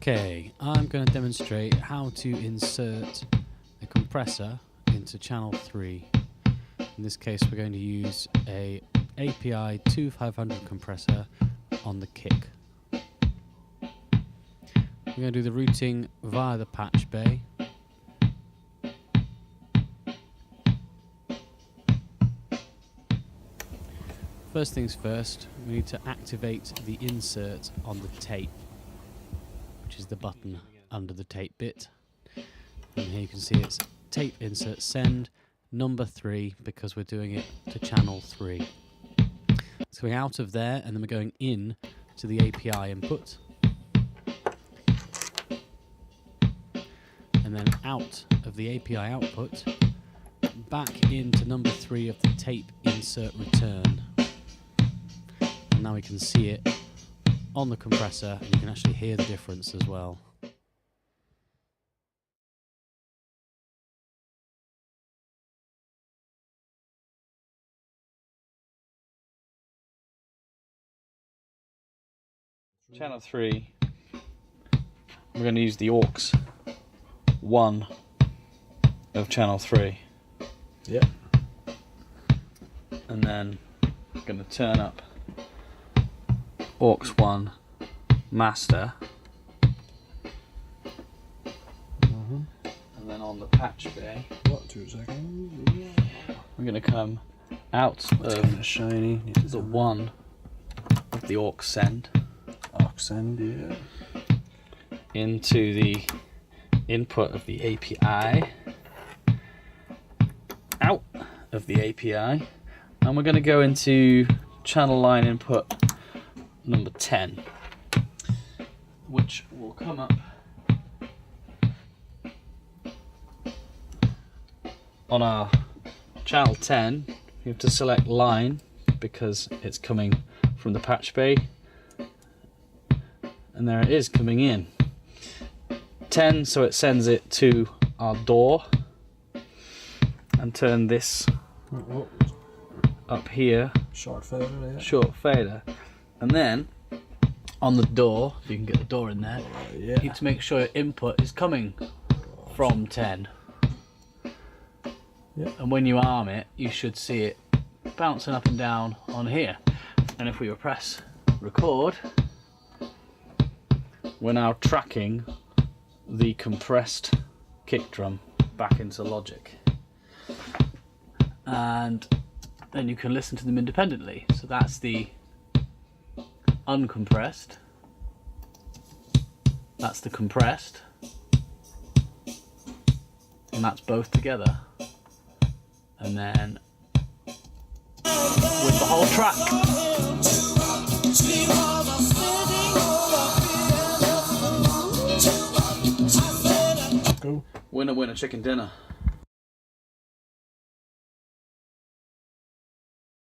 Okay, I'm going to demonstrate how to insert a compressor into channel 3. In this case we're going to use a API 2500 compressor on the kick. We're going to do the routing via the patch bay. First things first, we need to activate the insert on the tape, which is the button under the tape bit. And here you can see it's tape insert send number 3 because we're doing it to channel 3. So we're out of there and then we're going in to the API input. And then out of the API output, back into number 3 of the tape insert return. And now we can see it on the compressor and you can actually hear the difference as well. Channel 3, we're going to use the aux 1 of channel 3. Yep. And then we're going to turn up aux 1 master. And then on the patch bay, What, 2 seconds? we're going to come out of shiny. the 1 of the aux send Send, yeah. into the input of the API, out of the API, and we're going to go into channel line input number 10, which will come up on our channel 10. We have to select line because it's coming from the patch bay. And there it is coming in. 10, so it sends it to our door. And turn this up here. Short fader, yeah. Short fader. And then on the door, if you can get the door in there, Yeah. you need to make sure your input is coming from 10. Yeah. And when you arm it, you should see it bouncing up and down on here. And if we press record, we're now tracking the compressed kick drum back into Logic. And then you can listen to them independently. So that's the uncompressed, that's the compressed, and that's both together. And then with the whole track. Go. Winner, winner, chicken dinner.